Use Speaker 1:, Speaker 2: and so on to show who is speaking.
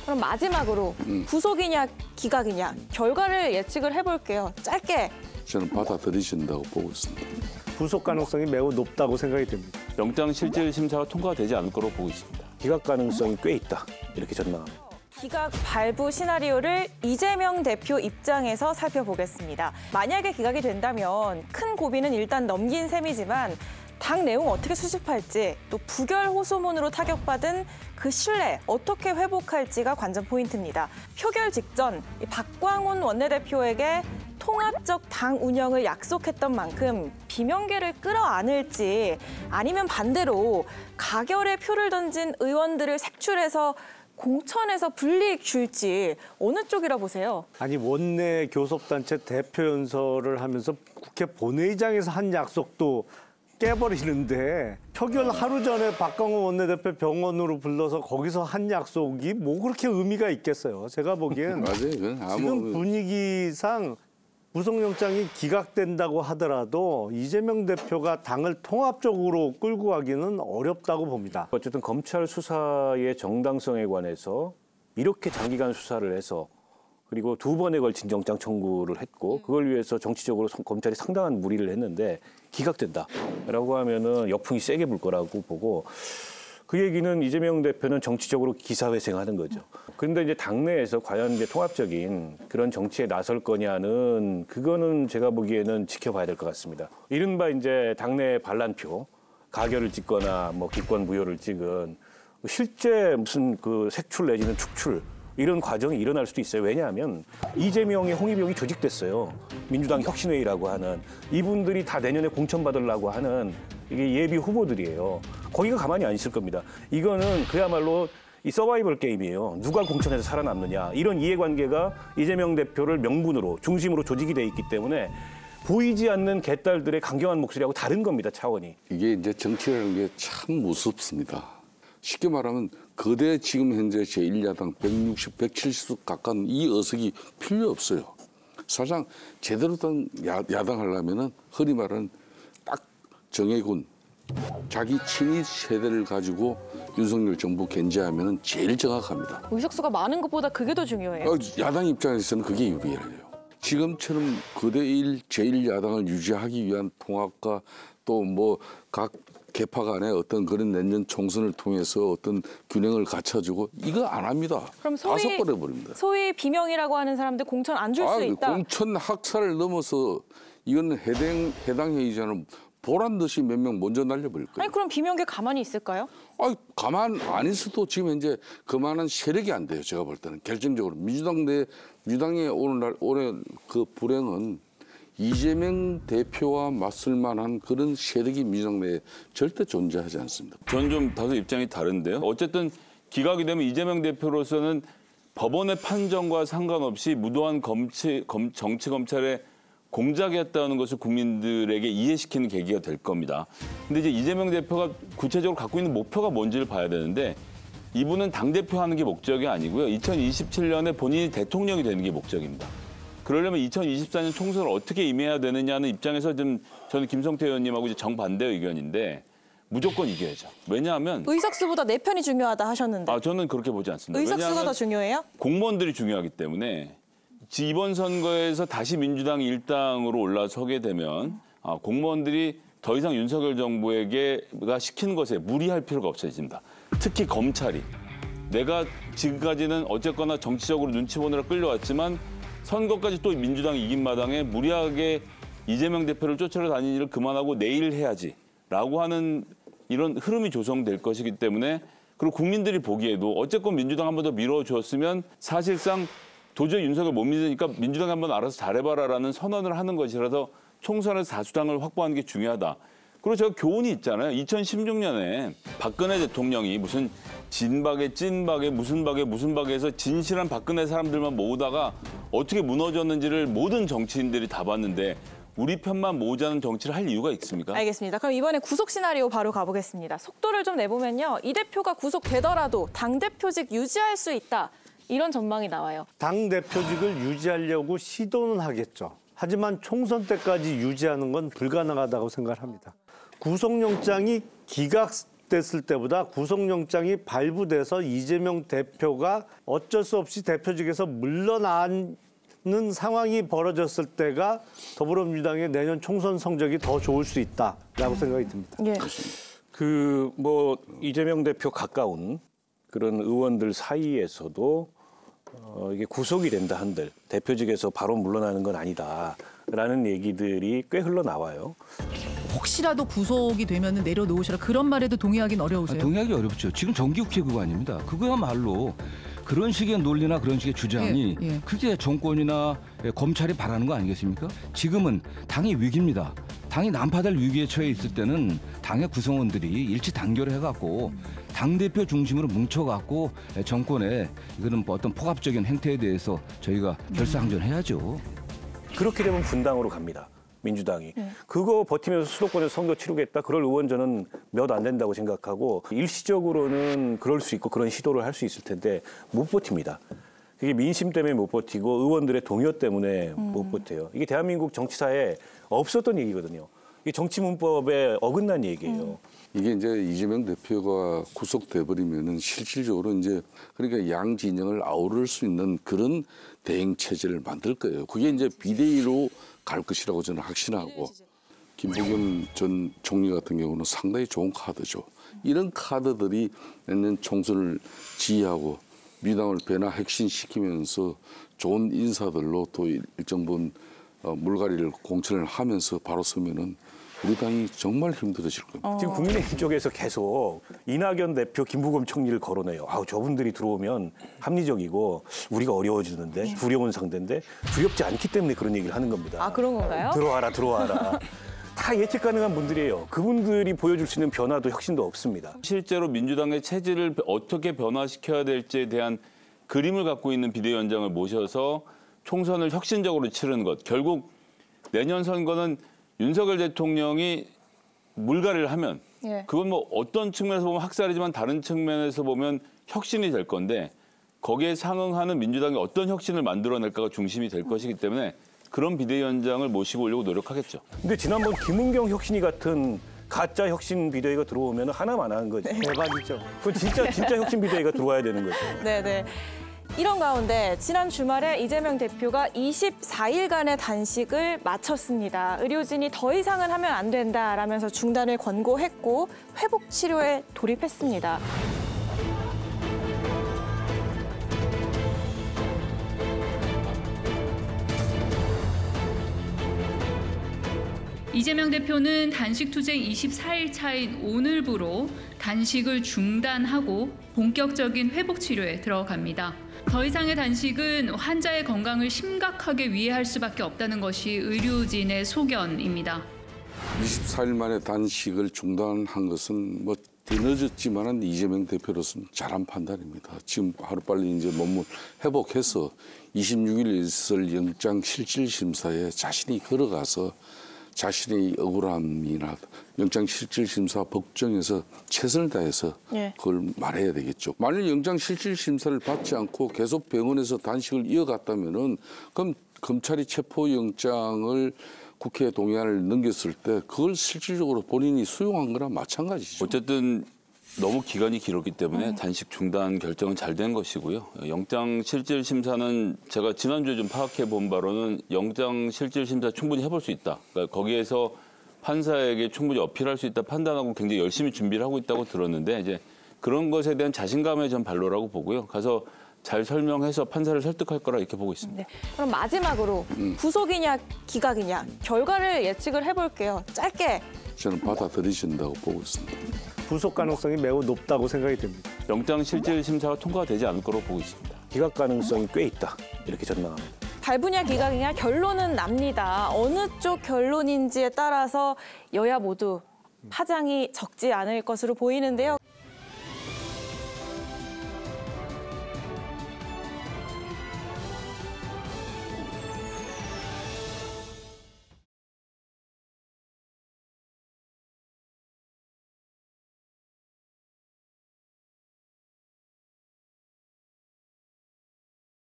Speaker 1: 그럼 마지막으로 구속이냐 기각이냐 결과를 예측을 해볼게요. 짧게.
Speaker 2: 저는 받아들이신다고 보고 있습니다.
Speaker 3: 구속 가능성이 매우 높다고 생각이 됩니다.
Speaker 4: 영장실질심사가 통과되지 않을 거로 보고 있습니다.
Speaker 3: 기각 가능성이 꽤 있다. 이렇게 전망합니다.
Speaker 1: 기각 발부 시나리오를 이재명 대표 입장에서 살펴보겠습니다. 만약에 기각이 된다면 큰 고비는 일단 넘긴 셈이지만 당 내용 어떻게 수습할지 또 부결 호소문으로 타격받은 그 신뢰 어떻게 회복할지가 관전 포인트입니다. 표결 직전 박광훈 원내대표에게 통합적 당 운영을 약속했던 만큼 비명계를 끌어안을지 아니면 반대로 가결의 표를 던진 의원들을 색출해서 공천에서 불이익 줄지 어느 쪽이라 보세요?
Speaker 3: 아니 원내 교섭단체 대표 연설을 하면서 국회 본회의장에서 한 약속도 깨버리는데 표결 하루 전에 박광훈 원내대표 병원으로 불러서 거기서 한 약속이 뭐 그렇게 의미가 있겠어요. 제가 보기엔
Speaker 2: 맞아요. 그건 아무
Speaker 3: 지금 분위기상 구속영장이 기각된다고 하더라도 이재명 대표가 당을 통합적으로 끌고 가기는 어렵다고 봅니다.
Speaker 5: 어쨌든 검찰 수사의 정당성에 관해서 이렇게 장기간 수사를 해서 그리고 2번에 걸친 영장 청구를 했고 그걸 위해서 정치적으로 검찰이 상당한 무리를 했는데 기각된다라고 하면은 역풍이 세게 불 거라고 보고 그 얘기는 이재명 대표는 정치적으로 기사회생하는 거죠. 그런데 이제 당내에서 과연 이제 통합적인 그런 정치에 나설 거냐는 그거는 제가 보기에는 지켜봐야 될 것 같습니다. 이른바 이제 당내 반란표, 가결을 찍거나 뭐 기권 무효를 찍은 실제 무슨 그 색출 내지는 축출 이런 과정이 일어날 수도 있어요. 왜냐하면 이재명의 홍위병이 조직됐어요. 민주당 혁신회의라고 하는 이분들이 다 내년에 공천받으려고 하는 이게 예비 후보들이에요. 거기가 가만히 안 있을 겁니다. 이거는 그야말로 이 서바이벌 게임이에요. 누가 공천에서 살아남느냐. 이런 이해관계가 이재명 대표를 명분으로 중심으로 조직이 돼 있기 때문에 보이지 않는 개딸들의 강경한 목소리하고 다른 겁니다. 차원이.
Speaker 2: 이게 이제 정치라는 게 참 무섭습니다. 쉽게 말하면 거대 지금 현재 제1야당 160, 170석 가까운 이 어석이 필요 없어요. 사실상 제대로 된 야당 하려면은 흔히 말하는 딱 정해군 자기 친위 세대를 가지고 윤석열 정부 견제하면은 제일 정확합니다.
Speaker 1: 의석수가 많은 것보다 그게 더 중요해요.
Speaker 2: 야당 입장에서는 그게 유리해요. 지금처럼 거대 제1야당을 유지하기 위한 통합과 또 뭐 각 개파 간의 어떤 그런 내년 총선을 통해서 어떤 균형을 갖춰주고 이거 안 합니다.
Speaker 1: 그럼
Speaker 2: 다 섞어버립니다.
Speaker 1: 소위 비명이라고 하는 사람들 공천 안 줄 수 있다.
Speaker 2: 공천 학살을 넘어서 이건 해당 회의자는 보란 듯이 몇 명 먼저 날려버릴 거예요.
Speaker 1: 아니 그럼 비명계 가만히 있을까요?
Speaker 2: 가만 안 있어도 지금 현재 그만한 세력이 안 돼요. 제가 볼 때는 결정적으로 민주당의 올해 그 불행은 이재명 대표와 맞설 만한 그런 세력이 민주당 내에 절대 존재하지 않습니다.
Speaker 4: 저는 좀 다소 입장이 다른데요. 어쨌든 기각이 되면 이재명 대표로서는 법원의 판정과 상관없이 무도한 정치 검찰의 공작이었다는 것을 국민들에게 이해시키는 계기가 될 겁니다. 근데 이제 이재명 대표가 구체적으로 갖고 있는 목표가 뭔지를 봐야 되는데 이분은 당대표 하는 게 목적이 아니고요. 2027년에 본인이 대통령이 되는 게 목적입니다. 그러려면 2024년 총선을 어떻게 임해야 되느냐는 입장에서 좀 저는 김성태 의원님하고 이제 정반대 의견인데 무조건 이겨야죠. 왜냐하면
Speaker 1: 의석수보다 내 편이 중요하다 하셨는데.
Speaker 4: 저는 그렇게 보지 않습니다.
Speaker 1: 의석수가 더 중요해요?
Speaker 4: 공무원들이 중요하기 때문에 이번 선거에서 다시 민주당 일당으로 올라서게 되면 공무원들이 더 이상 윤석열 정부가 시키는 것에 무리할 필요가 없어집니다. 특히 검찰이. 내가 지금까지는 어쨌거나 정치적으로 눈치 보느라 끌려왔지만 선거까지 또 민주당이 이긴 마당에 무리하게 이재명 대표를 쫓아다니는 일을 그만하고 내일 해야지라고 하는 이런 흐름이 조성될 것이기 때문에 그리고 국민들이 보기에도 어쨌건 민주당 한 번 더 밀어주었으면 사실상 도저히 윤석열 못 믿으니까 민주당이 한번 알아서 잘해봐라라는 선언을 하는 것이라서 총선에서 다수당을 확보하는 게 중요하다. 그리고 제가 교훈이 있잖아요. 2016년에 박근혜 대통령이 무슨 진박에 찐박에 무슨 박에 해서 진실한 박근혜 사람들만 모으다가 어떻게 무너졌는지를 모든 정치인들이 다 봤는데 우리 편만 모으자는 정치를 할 이유가 있습니까?
Speaker 1: 알겠습니다. 그럼 이번에 구속 시나리오 바로 가보겠습니다. 속도를 좀 내보면요. 이 대표가 구속되더라도 당대표직 유지할 수 있다. 이런 전망이 나와요.
Speaker 3: 당대표직을 유지하려고 시도는 하겠죠. 하지만 총선 때까지 유지하는 건 불가능하다고 생각합니다. 구속영장이 됐을 때보다 구속영장이 발부돼서 이재명 대표가 어쩔 수 없이 대표직에서 물러나는 상황이 벌어졌을 때가 더불어민주당의 내년 총선 성적이 더 좋을 수 있다라고 생각이 듭니다.
Speaker 1: 예.
Speaker 5: 이재명 대표 가까운 그런 의원들 사이에서도 이게 구속이 된다 한들 대표직에서 바로 물러나는 건 아니다라는 얘기들이 꽤 흘러나와요.
Speaker 6: 혹시라도 구속이 되면 내려놓으시라 그런 말에도 동의하기는 어려우세요?
Speaker 7: 동의하기 어렵죠. 지금 정기국회 그거 아닙니다. 그거야말로 그런 식의 논리나 그런 식의 주장이
Speaker 6: 예.
Speaker 7: 그게 정권이나 검찰이 바라는 거 아니겠습니까? 지금은 당이 위기입니다. 당이 난파될 위기에 처해 있을 때는 당의 구성원들이 일치 단결해갖고 당대표 중심으로 뭉쳐갖고 정권에 이거는 어떤 포괄적인 행태에 대해서 저희가 결사항전해야죠.
Speaker 5: 그렇게 되면 분당으로 갑니다. 민주당이. 그거 버티면서 수도권에서 선거 치르겠다. 그럴 의원 저는 몇 안 된다고 생각하고 일시적으로는 그럴 수 있고 그런 시도를 할 수 있을 텐데 못 버팁니다. 이게 민심 때문에 못 버티고 의원들의 동요 때문에 못 버텨요. 이게 대한민국 정치사에 없었던 얘기거든요. 이게 정치문법에 어긋난 얘기예요.
Speaker 2: 이게 이제 이재명 대표가 구속돼 버리면은 실질적으로 이제 그러니까 양 진영을 아우를 수 있는 그런 대행 체제를 만들 거예요. 그게 이제 비대위로 갈 것이라고 저는 확신하고 김부겸 전 총리 같은 경우는 상당히 좋은 카드죠. 이런 카드들이 내년 총선을 지휘하고 민주당을 배나 핵심시키면서 좋은 인사들로 또 일정 부분 물갈이를 공천을 하면서 바로 서면은 우리 당이 정말 힘들어질 겁니다.
Speaker 5: 지금 국민의힘 쪽에서 계속 이낙연 대표, 김부겸 총리를 거론해요. 저분들이 들어오면 합리적이고 우리가 어려워지는데 두려운 상대인데 두렵지 않기 때문에 그런 얘기를 하는 겁니다.
Speaker 1: 아, 그런 건가요?
Speaker 5: 들어와라. 다 예측 가능한 분들이에요. 그분들이 보여줄 수 있는 변화도 혁신도 없습니다.
Speaker 4: 실제로 민주당의 체질을 어떻게 변화시켜야 될지에 대한 그림을 갖고 있는 비대위원장을 모셔서 총선을 혁신적으로 치르는 것. 결국 내년 선거는 윤석열 대통령이 물갈이를 하면 그건 뭐 어떤 측면에서 보면 학살이지만 다른 측면에서 보면 혁신이 될 건데 거기에 상응하는 민주당이 어떤 혁신을 만들어낼까가 중심이 될 것이기 때문에 그런 비대위원장을 모시고 오려고 노력하겠죠.
Speaker 5: 근데 지난번 김은경 혁신이 같은 가짜 혁신 비대위가 들어오면 하나만 하는 거죠.
Speaker 3: 대박이죠.
Speaker 5: 그건 진짜 혁신 비대위가 들어와야 되는 거죠.
Speaker 1: 네네. 이런 가운데 지난 주말에 이재명 대표가 24일간의 단식을 마쳤습니다. 의료진이 더 이상은 하면 안 된다라면서 중단을 권고했고 회복 치료에 돌입했습니다.
Speaker 8: 이재명 대표는 단식 투쟁 24일 차인 오늘부로 단식을 중단하고 본격적인 회복 치료에 들어갑니다. 더 이상의 단식은 환자의 건강을 심각하게 위해할 수밖에 없다는 것이 의료진의 소견입니다.
Speaker 2: 24일 만에 단식을 중단한 것은 뭐 뒤늦었지만은 이재명 대표로서는 잘한 판단입니다. 지금 하루빨리 이제 몸을 회복해서 26일 있을 영장실질심사에 자신이 걸어가서 자신의 억울함이나 영장실질심사 법정에서 최선을 다해서 그걸 말해야 되겠죠. 만일 영장실질심사를 받지 않고 계속 병원에서 단식을 이어갔다면은 그럼 검찰이 체포영장을 국회 동의안을 넘겼을 때 그걸 실질적으로 본인이 수용한 거랑 마찬가지죠.
Speaker 4: 어쨌든 너무 기간이 길었기 때문에 단식 중단 결정은 잘 된 것이고요. 영장실질심사는 제가 지난주에 좀 파악해 본 바로는 영장실질심사 충분히 해볼 수 있다. 그러니까 거기에서 판사에게 충분히 어필할 수 있다 판단하고 굉장히 열심히 준비를 하고 있다고 들었는데 이제 그런 것에 대한 자신감의 전 발로라고 보고요. 가서 잘 설명해서 판사를 설득할 거라 이렇게 보고 있습니다.
Speaker 1: 네. 그럼 마지막으로 구속이냐 기각이냐 결과를 예측을 해볼게요. 짧게.
Speaker 2: 저는 받아들이신다고 보고 있습니다.
Speaker 3: 구속 가능성이 매우 높다고 생각이 됩니다.
Speaker 4: 영장실질심사가 통과되지 않을 거로 보고 있습니다.
Speaker 5: 기각 가능성이 꽤 있다. 이렇게 전망합니다.
Speaker 1: 발부냐 기각이냐 결론은 납니다. 어느 쪽 결론인지에 따라서 여야 모두 파장이 적지 않을 것으로 보이는데요.